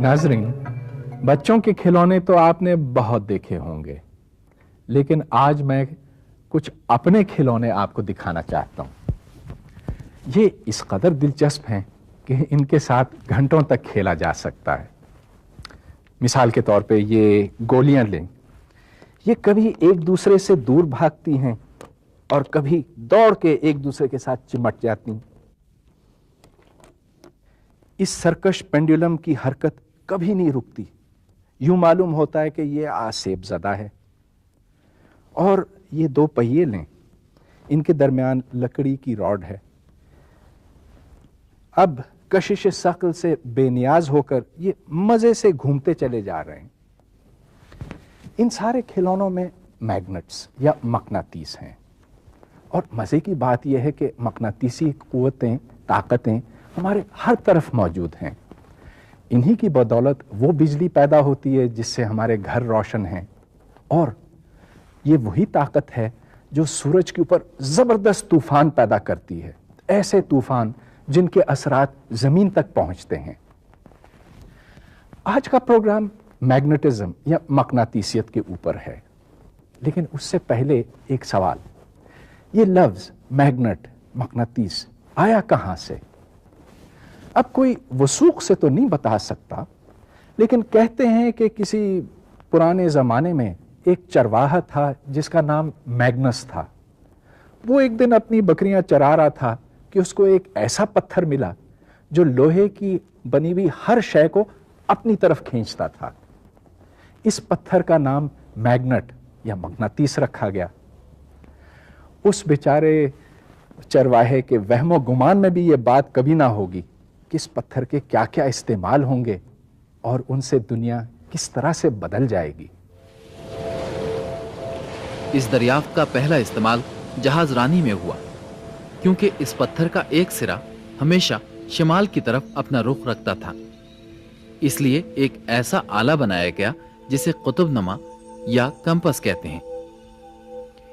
ناظرین، بچوں کے کھلونے تو آپ نے بہت دیکھے ہوں گے، لیکن آج میں کچھ اپنے کھلونے آپ کو دکھانا چاہتا ہوں۔ یہ اس قدر دلچسپ ہیں کہ ان کے ساتھ گھنٹوں تک کھیلا جا سکتا ہے۔ مثال کے طور پہ یہ گولیاں لیں، یہ کبھی ایک دوسرے سے دور بھاگتی ہیں اور کبھی دوڑ کے ایک دوسرے کے ساتھ چمٹ جاتی ہیں۔ اس سرکش پینڈولم کی حرکت کبھی نہیں رکتی، یوں معلوم ہوتا ہے کہ یہ آسیب زدہ ہے۔ اور یہ دو پہیے لیں، ان کے درمیان لکڑی کی راڈ ہے۔ اب کشش ثقل سے بے نیاز ہو کر یہ مزے سے گھومتے چلے جا رہے ہیں۔ ان سارے کھلونوں میں میگنٹس یا مقناطیس ہیں، اور مزے کی بات یہ ہے کہ مقناطیسی قوتیں، طاقتیں ہمارے ہر طرف موجود ہیں۔ انہی کی بدولت وہ بجلی پیدا ہوتی ہے جس سے ہمارے گھر روشن ہیں، اور یہ وہی طاقت ہے جو سورج کے اوپر زبردست طوفان پیدا کرتی ہے، ایسے طوفان جن کے اثرات زمین تک پہنچتے ہیں۔ آج کا پروگرام میگنیٹزم یا مقناطیسیت کے اوپر ہے، لیکن اس سے پہلے ایک سوال، یہ لفظ میگنٹ، مقناطیس آیا کہاں سے؟ اب کوئی وثوق سے تو نہیں بتا سکتا، لیکن کہتے ہیں کہ کسی پرانے زمانے میں ایک چرواہا تھا جس کا نام میگنس تھا۔ وہ ایک دن اپنی بکریاں چرا رہا تھا کہ اس کو ایک ایسا پتھر ملا جو لوہے کی بنی ہوئی ہر شے کو اپنی طرف کھینچتا تھا۔ اس پتھر کا نام میگنٹ یا مقناطیس رکھا گیا۔ اس بیچارے چرواہے کے وہم و گمان میں بھی یہ بات کبھی نہ ہوگی کہ اس پتھر کے کیا کیا استعمال ہوں گے اور ان سے دنیا کس طرح سے بدل جائے گی۔ اس دریافت کا پہلا استعمال جہاز رانی میں ہوا، کیونکہ اس پتھر کا ایک سرا ہمیشہ شمال کی طرف اپنا رخ رکھتا تھا۔ اس لیے ایک ایسا آلہ بنایا گیا جسے قطب نما یا کمپس کہتے ہیں۔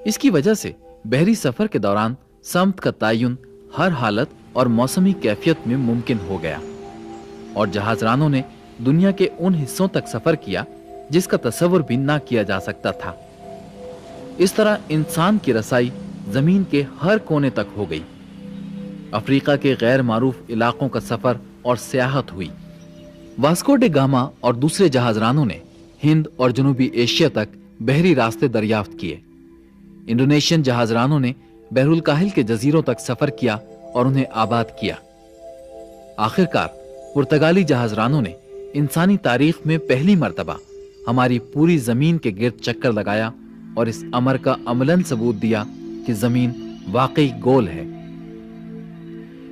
اس کی وجہ سے بحری سفر کے دوران سمت کا تعین ہر حالت اور موسمی کیفیت میں ممکن ہو گیا، اور جہاز رانوں نے دنیا کے ان حصوں تک سفر کیا جس کا تصور بھی نہ کیا جا سکتا تھا۔ اس طرح انسان کی رسائی زمین کے ہر کونے تک ہو گئی۔ افریقہ کے غیر معروف علاقوں کا سفر اور سیاحت ہوئی۔ واسکو ڈے گاما اور دوسرے جہاز رانوں نے ہند اور جنوبی ایشیا تک بحری راستے دریافت کیے۔ انڈونیشین جہاز رانوں نے بحر الکاہل کے جزیروں تک سفر کیا اور انہیں آباد کیا۔ آخرکار پرتگالی جہاز رانوں نے انسانی تاریخ میں پہلی مرتبہ ہماری پوری زمین کے گرد چکر لگایا اور اس امر کا عملاً ثبوت دیا کہ زمین واقعی گول ہے۔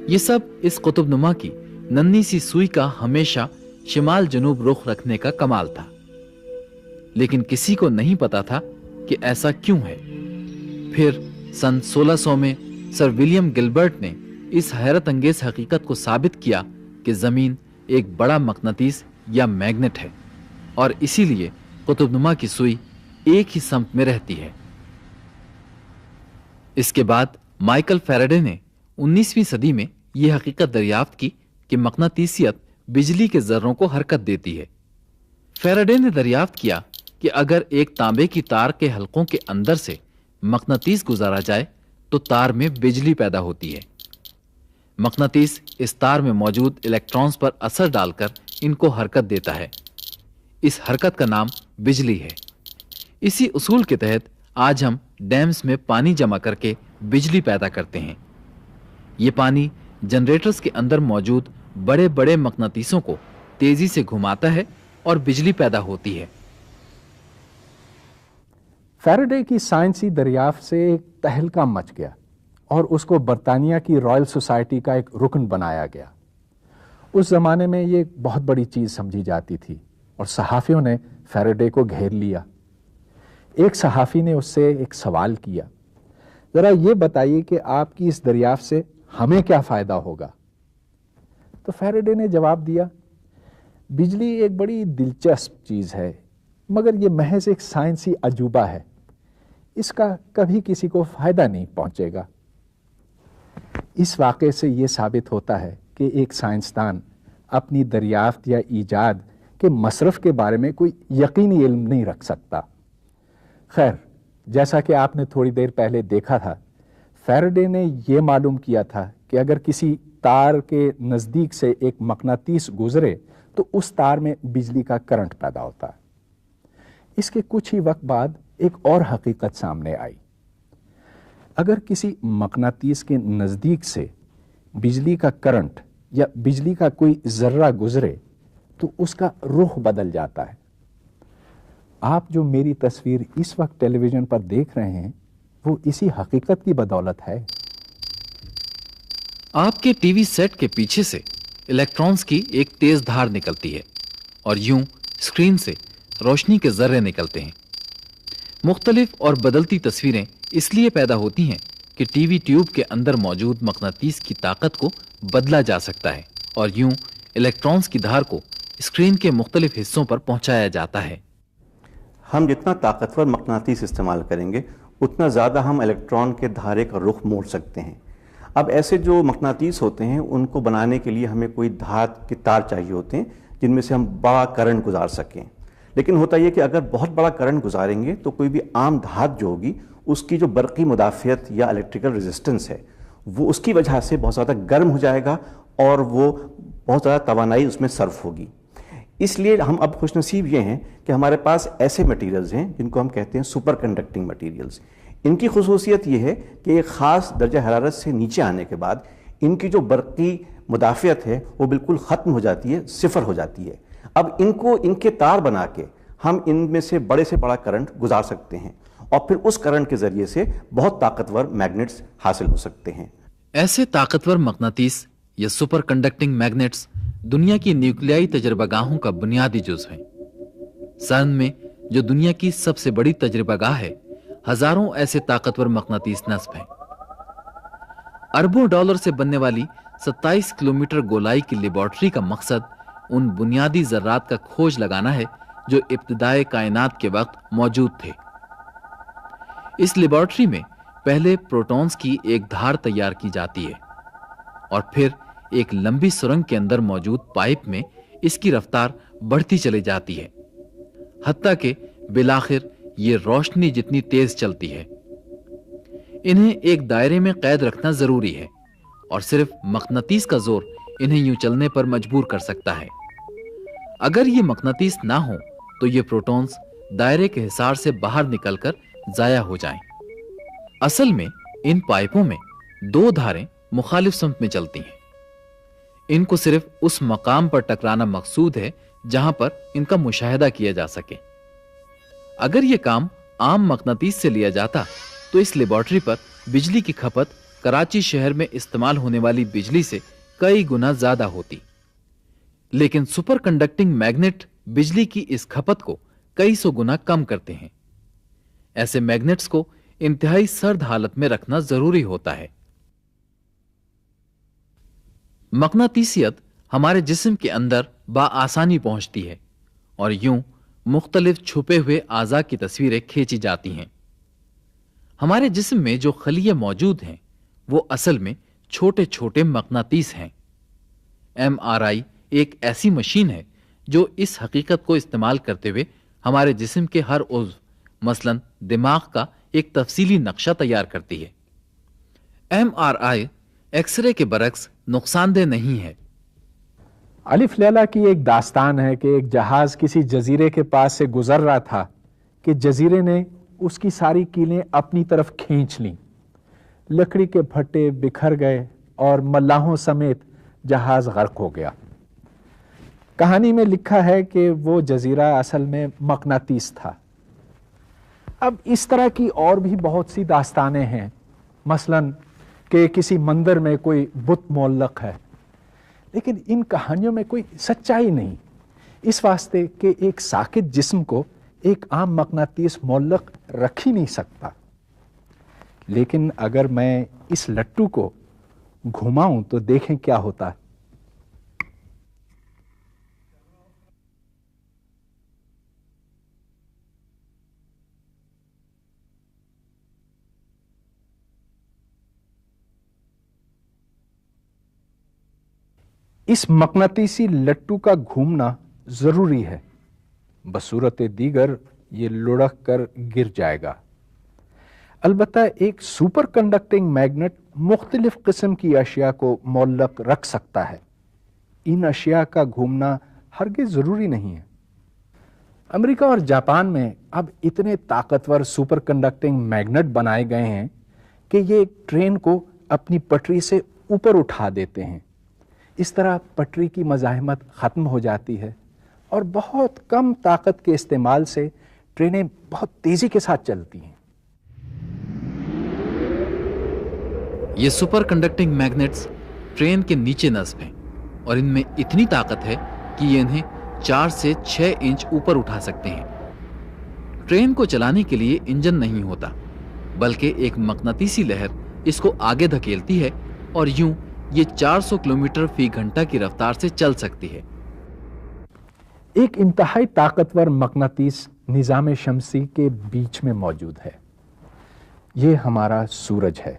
یہ سب اس قطب نما کی ننھی سی سوئی کا ہمیشہ شمال جنوب رخ رکھنے کا کمال تھا، لیکن کسی کو نہیں پتا تھا کہ ایسا کیوں ہے۔ پھر سن 1600 میں سر ولیم گلبرٹ نے اس حیرت انگیز حقیقت کو ثابت کیا کہ زمین ایک بڑا مقناطیس یا میگنٹ ہے، اور اسی لیے قطب نما کی سوئی ایک ہی سمت میں رہتی ہے۔ اس کے بعد مائیکل فیراڈے نے 19ویں صدی میں یہ حقیقت دریافت کی کہ مقناطیسیت بجلی کے ذروں کو حرکت دیتی ہے۔ فیراڈے نے دریافت کیا کہ اگر ایک تانبے کی تار کے حلقوں کے اندر سے مقناطیس گزارا جائے تو تار میں بجلی پیدا ہوتی ہے۔ مقناطیس اس تار میں موجود الیکٹرانز پر اثر ڈال کر ان کو حرکت دیتا ہے۔ اس حرکت کا نام بجلی ہے۔ اسی اصول کے تحت آج ہم ڈیمز میں پانی جمع کر کے بجلی پیدا کرتے ہیں۔ یہ پانی جنریٹرز کے اندر موجود بڑے بڑے مقناطیسوں کو تیزی سے گھماتا ہے اور بجلی پیدا ہوتی ہے۔ فیراڈے کی سائنسی دریافت سے ایک تہلکہ مچ گیا اور اس کو برطانیہ کی رائل سوسائٹی کا ایک رکن بنایا گیا۔ اس زمانے میں یہ ایک بہت بڑی چیز سمجھی جاتی تھی، اور صحافیوں نے فیراڈے کو گھیر لیا۔ ایک صحافی نے اس سے ایک سوال کیا، ذرا یہ بتائیے کہ آپ کی اس دریافت سے ہمیں کیا فائدہ ہوگا؟ تو فیراڈے نے جواب دیا، بجلی ایک بڑی دلچسپ چیز ہے، مگر یہ محض ایک سائنسی عجوبہ ہے، اس کا کبھی کسی کو فائدہ نہیں پہنچے گا۔ اس واقعے سے یہ ثابت ہوتا ہے کہ ایک سائنسدان اپنی دریافت یا ایجاد کہ مصرف کے بارے میں کوئی یقینی علم نہیں رکھ سکتا۔ خیر، جیسا کہ آپ نے تھوڑی دیر پہلے دیکھا تھا، فیراڈے نے یہ معلوم کیا تھا کہ اگر کسی تار کے نزدیک سے ایک مقناطیس گزرے تو اس تار میں بجلی کا کرنٹ پیدا ہوتا ہے۔ اس کے کچھ ہی وقت بعد ایک اور حقیقت سامنے آئی۔ اگر کسی مقناطیس کے نزدیک سے بجلی کا کرنٹ یا بجلی کا کوئی ذرہ گزرے تو اس کا رخ بدل جاتا ہے۔ آپ جو میری تصویر اس وقت ٹیلی ویژن پر دیکھ رہے ہیں وہ اسی حقیقت کی بدولت ہے۔ آپ کے ٹی وی سیٹ کے پیچھے سے الیکٹرانز کی ایک تیز دھار نکلتی ہے اور یوں اسکرین سے روشنی کے ذرے نکلتے ہیں۔ مختلف اور بدلتی تصویریں اس لیے پیدا ہوتی ہیں کہ ٹی وی ٹیوب کے اندر موجود مقناطیس کی طاقت کو بدلا جا سکتا ہے اور یوں الیکٹرانز کی دھار کو اسکرین کے مختلف حصوں پر پہنچایا جاتا ہے۔ ہم جتنا طاقتور مقناطیس استعمال کریں گے اتنا زیادہ ہم الیکٹران کے دھارے کا رخ موڑ سکتے ہیں۔ اب ایسے جو مقناطیس ہوتے ہیں ان کو بنانے کے لیے ہمیں کوئی دھات کے تار چاہیے ہوتے ہیں جن میں سے ہم بڑا کرنٹ گزار سکیں، لیکن ہوتا یہ کہ اگر بہت بڑا کرنٹ گزاریں گے تو کوئی بھی عام دھات جو ہوگی اس کی جو برقی مدافعت یا الیکٹریکل ریزسٹنس ہے وہ اس کی وجہ سے بہت زیادہ گرم ہو جائے گا اور وہ بہت زیادہ توانائی اس میں صرف ہوگی۔ اس لیے ہم اب خوش نصیب یہ ہیں کہ ہمارے پاس ایسے مٹیریلز ہیں جن کو ہم کہتے ہیں سپر کنڈکٹنگ مٹیریلز۔ ان کی خصوصیت یہ ہے کہ ایک خاص درجہ حرارت سے نیچے آنے کے بعد ان کی جو برقی مدافعت ہے وہ بالکل ختم ہو جاتی ہے، صفر ہو جاتی ہے۔ اب ان کے تار بنا کے ہم ان میں سے بڑا کرنٹ گزار سکتے ہیں اور پھر اس کرنٹ کے ذریعے سے بہت طاقتور میگنیٹس حاصل ہو سکتے ہیں۔ ایسے طاقتور مقناطیس یا سپر کنڈکٹنگ میگنیٹس دنیا کی نیوکلیائی تجربہ گاہوں کا بنیادی جزو ہیں۔ سرن میں جو دنیا کی سب سے بڑی تجربہ گاہ ہے، ہزاروں ایسے طاقتور مقناطیس نصب ہیں۔ اربوں ڈالر سے بننے والی 27 کلومیٹر گولائی کی لیبارٹری کا مقصد ان بنیادی ذرات کا کھوج لگانا ہے جو ابتدائے کائنات کے وقت موجود تھے۔ اس لیبارٹری میں پہلے پروٹونز کی ایک دھار تیار کی جاتی ہے اور پھر ایک لمبی سرنگ کے اندر موجود پائپ میں اس کی رفتار بڑھتی چلی جاتی ہے، حتیٰ کہ بالآخر یہ روشنی جتنی تیز چلتی ہے۔ انہیں ایک دائرے میں قید رکھنا ضروری ہے اور صرف مقناطیس کا زور انہیں یوں چلنے پر مجبور کر سکتا ہے۔ اگر یہ مقناطیس نہ ہو تو یہ پروٹونز دائرے کے حصار سے باہر نکل کر ضائع ہو جائیں۔ اصل میں ان پائپوں میں دو دھاریں مخالف سمت میں چلتی ہیں۔ ان کو صرف اس مقام پر ٹکرانا مقصود ہے جہاں پر ان کا مشاہدہ کیا جا سکے۔ اگر یہ کام عام مقناطیس سے لیا جاتا تو اس لیبارٹری پر بجلی کی کھپت کراچی شہر میں استعمال ہونے والی بجلی سے کئی گنا زیادہ ہوتی، لیکن سپر کنڈکٹنگ میگنیٹ بجلی کی اس کھپت کو کئی سو گنا کم کرتے ہیں۔ ایسے میگنیٹس کو انتہائی سرد حالت میں رکھنا ضروری ہوتا ہے۔ مقناطیسیت ہمارے جسم کے اندر بآسانی پہنچتی ہے اور یوں مختلف چھپے ہوئے اعضاء کی تصویریں کھینچی جاتی ہیں۔ ہمارے جسم میں جو خلیے موجود ہیں وہ اصل میں چھوٹے چھوٹے مقناطیس ہیں۔ MRI ایک ایسی مشین ہے جو اس حقیقت کو استعمال کرتے ہوئے ہمارے جسم کے ہر عضو مثلاً دماغ کا ایک تفصیلی نقشہ تیار کرتی ہے۔ MRI ایکس رے کے برعکس نقصان دہ نہیں ہے۔ الف لیلا کی ایک داستان ہے کہ ایک جہاز کسی جزیرے کے پاس سے گزر رہا تھا کہ جزیرے نے اس کی ساری کیلیں اپنی طرف کھینچ لیں، لکڑی کے پھٹے بکھر گئے اور ملاحوں سمیت جہاز غرق ہو گیا۔ کہانی میں لکھا ہے کہ وہ جزیرہ اصل میں مقناطیس تھا۔ اب اس طرح کی اور بھی بہت سی داستانیں ہیں، مثلاً کہ کسی مندر میں کوئی بت معلق ہے، لیکن ان کہانیوں میں کوئی سچائی نہیں، اس واسطے کہ ایک ساکت جسم کو ایک عام مقناطیس معلق رکھ ہی نہیں سکتا۔ لیکن اگر میں اس لٹو کو گھماؤں تو دیکھیں کیا ہوتا ہے۔ اس مقناطیسی لٹو کا گھومنا ضروری ہے، بصورت دیگر یہ لڑک کر گر جائے گا۔ البتہ ایک سپر کنڈکٹنگ میگنٹ مختلف قسم کی اشیاء کو معلق رکھ سکتا ہے۔ ان اشیاء کا گھومنا ہرگز ضروری نہیں ہے۔ امریکہ اور جاپان میں اب اتنے طاقتور سپر کنڈکٹنگ میگنٹ بنائے گئے ہیں کہ یہ ایک ٹرین کو اپنی پٹری سے اوپر اٹھا دیتے ہیں۔ اس طرح پٹری کی مزاحمت ختم ہو جاتی ہے اور بہت کم طاقت کے استعمال سے ٹرینیں بہت تیزی کے ساتھ چلتی ہیں۔ یہ سپر کنڈکٹنگ میگنیٹس ٹرین کے نیچے نصب ہیں اور ان میں اتنی طاقت ہے کہ یہ انہیں 4 سے 6 انچ اوپر اٹھا سکتے ہیں۔ ٹرین کو چلانے کے لیے انجن نہیں ہوتا، بلکہ ایک مقناطیسی لہر اس کو آگے دھکیلتی ہے اور یوں یہ 400 کلومیٹر فی گھنٹہ کی رفتار سے چل سکتی ہے۔ ایک انتہائی طاقتور مقناطیس نظام شمسی کے بیچ میں موجود ہے۔ یہ ہمارا سورج ہے۔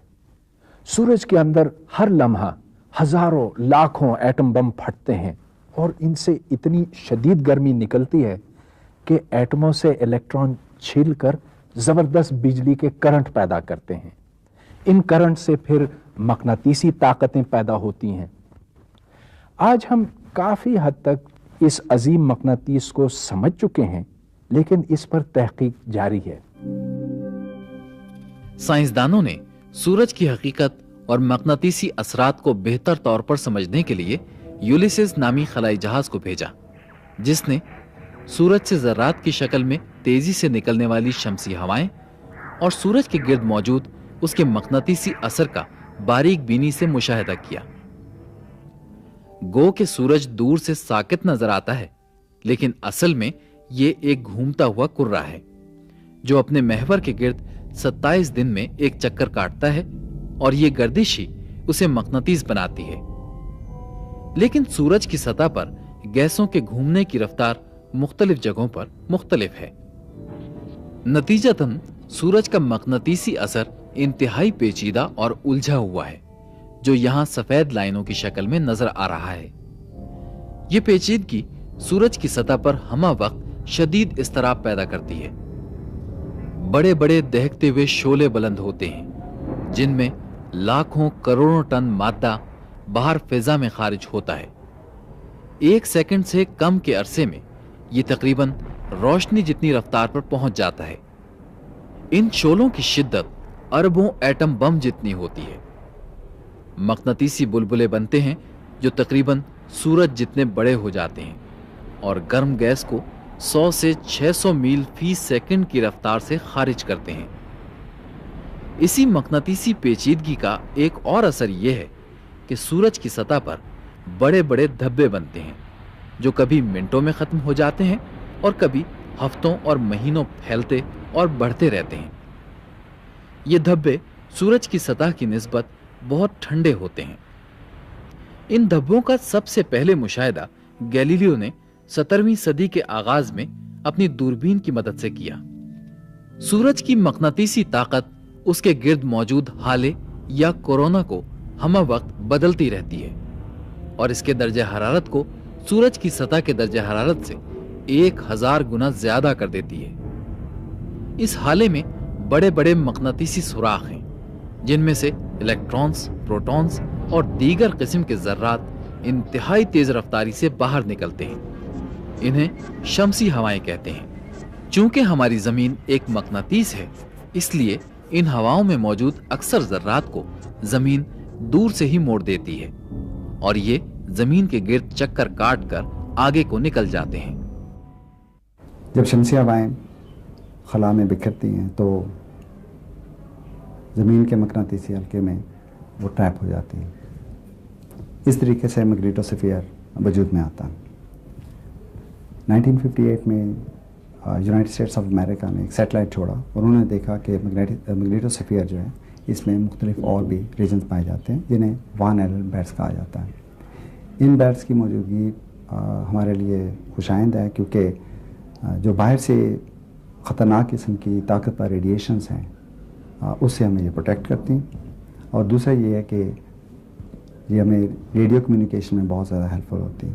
سورج کے اندر ہر لمحہ ہزاروں لاکھوں ایٹم بم پھٹتے ہیں اور ان سے اتنی شدید گرمی نکلتی ہے کہ ایٹموں سے الیکٹران چھل کر زبردست بجلی کے کرنٹ پیدا کرتے ہیں۔ ان کرنٹ سے پھر مقناطیسی طاقتیں پیدا ہوتی ہیں۔ آج ہم کافی حد تک اس عظیم مقناطیس کو سمجھ چکے ہیں، لیکن اس پر تحقیق جاری ہے۔ سائنسدانوں نے سورج کی حقیقت اور مقناطیسی اثرات کو بہتر طور پر سمجھنے کے لیے یولیسز نامی خلائی جہاز کو بھیجا، جس نے سورج سے ذرات کی شکل میں تیزی سے نکلنے والی شمسی ہوائیں اور سورج کے گرد موجود اس کے مقناطیسی اثر کا باریک بینی سے مشاہدہ کیا۔ گو کہ سورج دور سے ساکت نظر آتا ہے، لیکن اصل میں یہ ایک گھومتا ہوا کرہ ہے جو اپنے محور کے گرد 27 دن میں ایک چکر کاٹتا ہے، اور یہ گردش ہی اسے مقناطیس بناتی ہے۔ لیکن سورج کی سطح پر گیسوں کے گھومنے کی رفتار مختلف جگہوں پر مختلف ہے۔ نتیجتاً سورج کا مقناطیسی اثر انتہائی پیچیدہ اور الجھا ہوا ہے، جو یہاں سفید لائنوں کی شکل میں نظر آ رہا ہے۔ یہ پیچیدگی سورج کی سطح پر ہمہ وقت شدید اضطراب پیدا کرتی ہے۔ بڑے بڑے دہکتے ہوئے شعلے بلند ہوتے ہیں، جن میں لاکھوں کروڑوں ٹن مادہ باہر فضا میں خارج ہوتا ہے۔ 1 سیکنڈ سے کم کے عرصے میں یہ تقریباً روشنی جتنی رفتار پر پہنچ جاتا ہے۔ ان شعلوں کی شدت اربوں ایٹم بم جتنی ہوتی ہے۔ مقناطیسی بلبلے بنتے ہیں جو تقریباً سورج جتنے بڑے ہو جاتے ہیں اور گرم گیس کو 100 سے 600 میل فی سیکنڈ کی رفتار سے خارج کرتے ہیں۔ اسی مقناطیسی پیچیدگی کا ایک اور اثر یہ ہے کہ سورج کی سطح پر بڑے بڑے دھبے بنتے ہیں جو کبھی منٹوں میں ختم ہو جاتے ہیں اور کبھی ہفتوں اور مہینوں پھیلتے اور بڑھتے رہتے ہیں۔ یہ دھبے سورج کی سطح کی نسبت بہت ٹھنڈے ہوتے ہیں۔ ان دھبوں کا سب سے پہلے مشاہدہ گیلیلیو نے 17ویں صدی کے آغاز میں اپنی دوربین کی مدد سے کیا۔ سورج کی مقناطیسی طاقت اس کے گرد موجود ہالے یا کورونا کو ہمہ وقت بدلتی رہتی ہے اور اس کے درجہ حرارت کو سورج کی سطح کے درجہ حرارت سے 1000 گنا زیادہ کر دیتی ہے۔ اس حالے میں بڑے بڑے مقناطیسی سوراخ ہیں جن میں سے الیکٹرانز، پروٹونز اور دیگر قسم کے ذرات انتہائی تیز رفتاری سے باہر نکلتے ہیں۔ انہیں شمسی ہوائیں کہتے ہیں۔ چونکہ ہماری زمین ایک مقناطیس ہے، اس لیے ان ہواؤں میں موجود اکثر ذرات کو زمین دور سے ہی موڑ دیتی ہے اور یہ زمین کے گرد چکر کاٹ کر آگے کو نکل جاتے ہیں۔ جب شمسی ہوائیں خلا میں بکھرتی ہیں تو زمین کے مقناطیسی حلقے میں وہ ٹریپ ہو جاتی ہیں۔ اس طریقے سے میگنیٹوسفیئر وجود میں آتا ہے۔ 1958 میں یونائٹڈ اسٹیٹس آف امریکہ نے ایک سیٹلائٹ چھوڑا اور انہوں نے دیکھا کہ میگنیٹوسفیئر جو ہے اس میں مختلف اور بھی ریجنز پائے جاتے ہیں جنہیں وان ایلن بیلٹس کہا جاتا ہے۔ ان بیلٹس کی موجودگی ہمارے لیے خوشائند ہے کیونکہ جو باہر سے خطرناک قسم کی طاقتور ریڈیشنز ہیں اس سے ہمیں یہ پروٹیکٹ کرتی ہیں، اور دوسرا یہ ہے کہ یہ ہمیں ریڈیو کمیونیکیشن میں بہت زیادہ ہیلپ فل ہوتی ہیں۔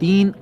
3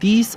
30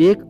1